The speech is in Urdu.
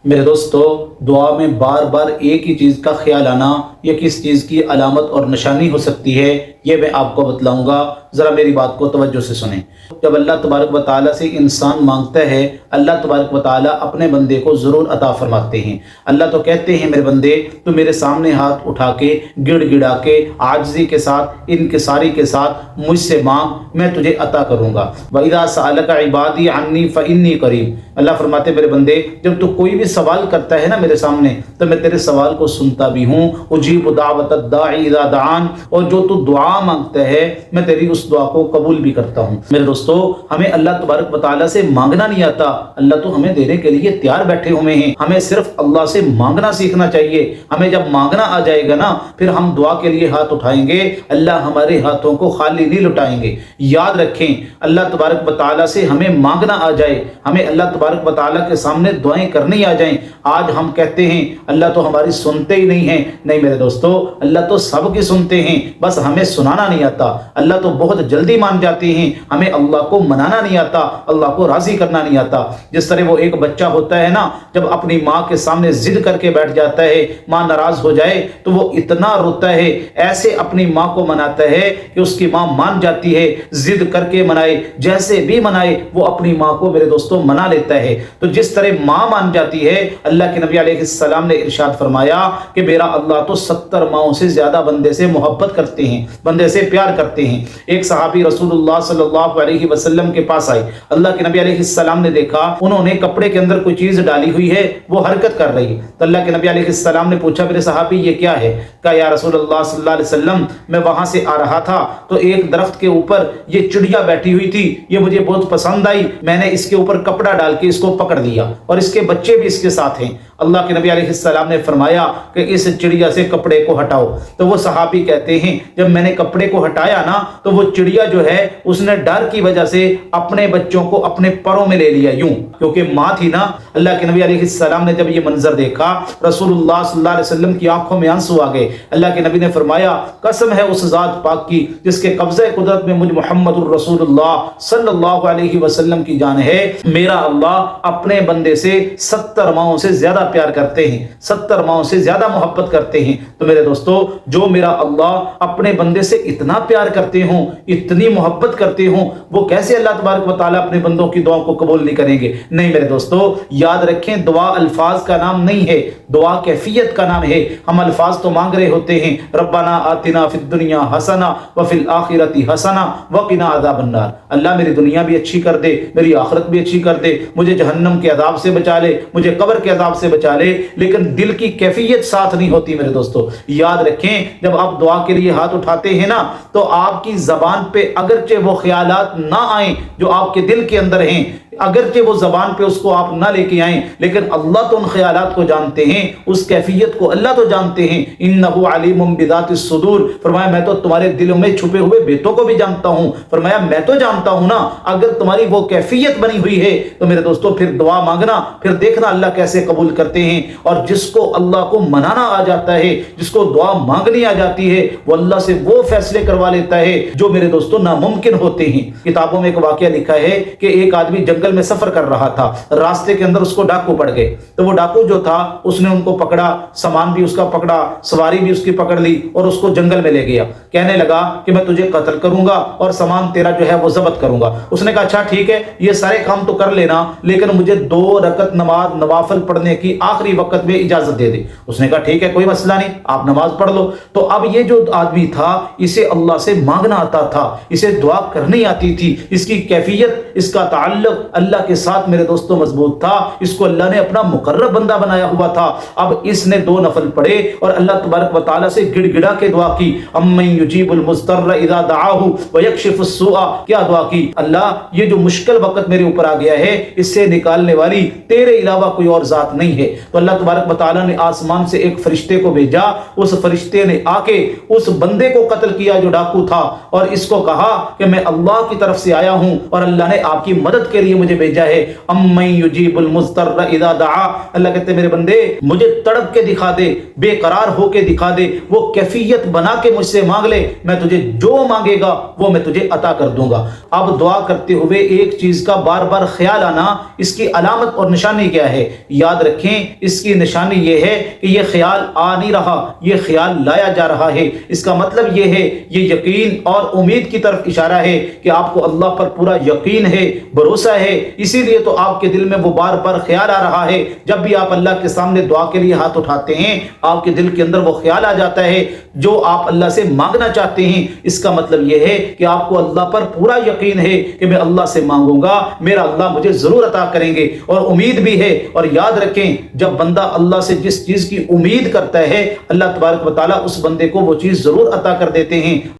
میرے دوستو، دعا میں بار بار ایک ہی چیز کا خیال آنا یہ کس چیز کی علامت اور نشانی ہو سکتی ہے، یہ میں آپ کو بتلاؤں گا۔ ذرا میری بات کو توجہ سے سنیں۔ جب اللہ تبارک و تعالیٰ سے انسان مانگتا ہے، اللہ تبارک و تعالیٰ اپنے بندے کو ضرور عطا فرماتے ہیں۔ اللہ تو کہتے ہیں میرے بندے تو میرے سامنے ہاتھ اٹھا کے گڑ گڑا کے عاجزی کے ساتھ انکساری کے ساتھ مجھ سے مانگ، میں تجھے عطا کروں گا۔ وَإِذَا سَأَلَكَ عِبَادِي عَنِّي فَإِنِّي قَرِيبٌ۔ اللہ فرماتے میرے بندے جب تو کوئی بھی سوال کرتا ہے نا میرے سامنے تو میں تیرے سوال کو سنتا بھی ہوں۔ اجیب دعوت الداعی اذا دعان، اور جو تو دعا مانگتا ہے میں تیری اس دعا کو قبول بھی کرتا ہوں۔ میرے دوستو، ہمیں اللہ تبارک و تعالیٰ سے مانگنا نہیں آتا، اللہ تو ہمیں دینے کے لیے تیار بیٹھے ہوئے ہیں۔ ہمیں صرف اللہ سے مانگنا سیکھنا چاہیے۔ ہمیں جب مانگنا آ جائے گا نا پھر ہم دعا کے لیے ہاتھ اٹھائیں گے، اللہ ہمارے ہاتھوں کو خالی نہیں لٹائیں گے۔ یاد رکھیں، اللہ تبارک و تعالیٰ سے ہمیں مانگنا آ جائے، ہمیں اللہ تبارک و تعالیٰ کے سامنے دعائیں کرنی آ جائیں۔ آج ہم کہتے ہیں اللہ تو ہماری سنتے ہی نہیں ہیں۔ نہیں میرے دوستو، اللہ تو سب کی سنتے ہیں، بس ہمیں سنانا نہیں آتا۔ اللہ تو بہت جلدی مان جاتے ہیں، ہمیں اللہ کو منانا نہیں آتا، اللہ کو راضی کرنا نہیں آتا۔ جس طرح وہ ایک بچہ ہوتا ہے نا، جب اپنی ماں کے سامنے ضد کر کے بیٹھ جاتا ہے، ماں ناراض ہو جائے تو وہ اتنا روتا ہے، ایسے اپنی ماں کو مناتا ہے کہ اس کی ماں مان جاتی ہے۔ ضد کر کے منائے، جیسے بھی منائے، وہ اپنی ماں کو میرے دوستوں منا لیتا ہے۔ تو جس طرح ماں مان جاتی ہے، اللہ کے نبی علیہ السلام نے ارشاد فرمایا کہ میرا اللہ تو 70 ماؤں سے زیادہ بندے سے محبت کرتے ہیں، بندے سے پیار کرتے ہیں۔ ایک صحابی رسول اللہ صلی اللہ علیہ وسلم کے پاس آئے، اللہ کے نبی علیہ السلام نے دیکھا انہوں نے کپڑے کے اندر کوئی چیز ڈالی ہوئی ہے، وہ حرکت کر رہی ہے۔ تو اللہ کے نبی علیہ السلام نے پوچھا میرے صحابی یہ کیا ہے؟ کہا یا رسول اللہ صلی اللہ علیہ وسلم میں وہاں سے آ رہا تھا تو ایک درخت کے اوپر یہ چڑیا بیٹھی ہوئی تھی، یہ مجھے بہت پسند آئی، میں نے اس کے اوپر کپڑا ڈال کے اس کو پکڑ لیا اور اس کے بچے بھی اس کے ساتھ ہیں۔ اللہ کے نبی علیہ السلام نے فرمایا کہ اس چڑیا سے کپڑے کو ہٹاؤ۔ تو وہ صحابی کہتے ہیں جب میں نے کپڑے کو ہٹایا نا تو وہ چڑیا جو ہے اس نے ڈر کی وجہ سے اپنے بچوں کو اپنے پروں میں لے لیا، یوں کیونکہ ماں تھی نا۔ اللہ کے نبی علیہ السلام نے جب یہ منظر دیکھا رسول اللہ صلی اللہ علیہ وسلم کی آنکھوں میں آنسو آ گئے۔ اللہ کے نبی نے فرمایا قسم ہے اس ذات پاک کی جس کے قبضہ قدرت میں مجھ محمد الرسول اللہ صلی اللہ علیہ وسلم کی جان ہے، میرا اللہ اپنے بندے سے 70 ماؤں سے زیادہ پیار کرتے ہیں، 70 ماؤں سے زیادہ محبت کرتے ہیں۔ تو میرے دوستو، جو میرا اللہ اپنے بندے سے اتنا پیار کرتے ہوں، اتنی محبت کرتے ہوں، وہ کیسے اللہ تبارک و تعالیٰ اپنے بندوں کی دعاؤں کو قبول نہیں کریں گے؟ نہیں میرے دوستو، یاد رکھیں دعا الفاظ کا نام نہیں ہے، دعا کیفیت کا نام ہے۔ ہم الفاظ تو مانگ رہے ہوتے ہیں ربنا آتنا فی الدنیا حسنہ وفی الآخرۃ حسنہ وقنا عذاب النار، اللہ میری دنیا بھی اچھی کر دے، میری آخرت بھی اچھی کر دے، مجھے جہنم کے عذاب سے بچا لے، مجھے قبر کے عذاب سے بچا لے، لیکن دل کی کیفیت ساتھ نہیں ہوتی میرے دوستو۔ یاد رکھیں جب آپ دعا کے لیے ہاتھ اٹھاتے ہیں نا تو آپ کی زبان پہ اگرچہ وہ خیالات نہ آئیں جو آپ کے دل کے اندر ہیں، اگرچہ وہ زبان پہ اس کو آپ نہ لے کے آئیں، لیکن اللہ تو ان خیالات کو جانتے ہیں، اس کیفیت کو اللہ تو جانتے ہیں۔ انہ علیم بذات الصدور، فرمایا میں تو تمہارے دلوں میں چھپے ہوئے بیتوں کو بھی جانتا ہوں۔ فرمایا میں تو جانتا ہوں نا، اگر تمہاری وہ کیفیت بنی ہوئی ہے تو میرے دوستو پھر دعا مانگنا، پھر دیکھنا اللہ کیسے قبول کرتے ہیں۔ اور جس کو اللہ کو منانا آ جاتا ہے، جس کو دعا مانگنی آ جاتی ہے، وہ اللہ سے وہ فیصلے کروا لیتا ہے جو میرے دوستو ناممکن ہوتے ہیں۔ کتابوں میں ایک واقعہ لکھا ہے کہ ایک آدمی جنگل میں سفر کر رہا تھا، راستے کے اندر اس کو ڈاکو پڑ گئے، تو وہ ڈاکو جو تھا اس نے ان کو پکڑا، سامان بھی اس کا پکڑا، سواری بھی اس کی پکڑ لی اور اس کو جنگل میں لے گیا۔ کہنے لگا کہ میں تجھے قتل کروں گا اور سامان تیرا جو ہے وہ ضبط کروں گا۔ اس نے کہا اچھا ٹھیک ہے، یہ سارے کام تو کر لینا، لیکن مجھے 2 رکعت نماز نوافل پڑھنے کی آخری وقت میں اجازت دے دے۔ اس نے کہا ٹھیک ہے کوئی مسئلہ نہیں، آپ نماز پڑھ لو۔ تو اب یہ جو آدمی تھا اسے اللہ سے مانگنا آتا تھا، اسے دعا کرنی آتی تھی، اس کی کیفیت، اس کا تعلق اللہ کے ساتھ میرے دوستوں مضبوط تھا، اس کو اللہ نے اپنا مقرب بندہ بنایا ہوا تھا۔ اب اس نے 2 نفل پڑھے اور اللہ تبارک و تعالیٰ سے گڑ گڑا کے دعا کی، امن یجیب المضطر اذا دعاہ ویکشف السوء، کیا دعا کی؟ اللہ یہ جو مشکل وقت میرے اوپر آ گیا ہے اس سے نکالنے والی تیرے علاوہ کوئی اور ذات نہیں ہے۔ تو اللہ تبارک و تعالیٰ نے آسمان سے ایک فرشتے کو بھیجا، اس فرشتے نے آ کے اس بندے کو قتل کیا جو ڈاکو تھا، اور اس کو کہا کہ میں اللہ کی طرف سے آیا ہوں اور اللہ نے آپ کی مدد کے لیے مجھے بھیجا ہے۔ امن یجیب المضطر اذا دعا، اللہ کہتے ہیں میرے بندے مجھے تڑپ کے دکھا دے، بے قرار ہو کے دکھا دے، وہ کیفیت بنا کے مجھ سے مانگ لے، میں تجھے جو مانگے گا وہ میں تجھے عطا کر دوں گا۔ اب دعا کرتے ہوئے ایک چیز کا بار بار خیال آنا، اس کی علامت اور نشانی کیا ہے؟ یاد رکھیں، اس کی نشانی یہ ہے کہ یہ خیال آ نہیں رہا، یہ خیال لایا جا رہا ہے۔ اس کا مطلب یہ ہے، یہ یقین اور امید کی طرف اشارہ ہے کہ آپ کو اللہ پر پورا یقین ہے، بھروسہ ہے، اسی لیے تو آپ کے دل میں وہ بار بار خیال آ رہا ہے۔ جب بھی آپ اللہ کے سامنے دعا کے لیے ہاتھ اٹھاتے ہیں، آپ کے دل کے اندر وہ خیال آ جاتا ہے جو آپ اللہ سے مانگنا چاہتے ہیں۔ اس کا مطلب یہ ہے کہ آپ کو اللہ پر پورا یقین ہے کہ میں اللہ سے مانگوں گا، میرا اللہ مجھے ضرور عطا کریں گے، اور امید بھی ہے۔ اور یاد رکھیں، جب بندہ اللہ سے جس چیز کی امید کرتا ہے، اللہ تبارک و تعالیٰ اس بندے کو وہ چیز ضرور عطا کر دیتے ہیں۔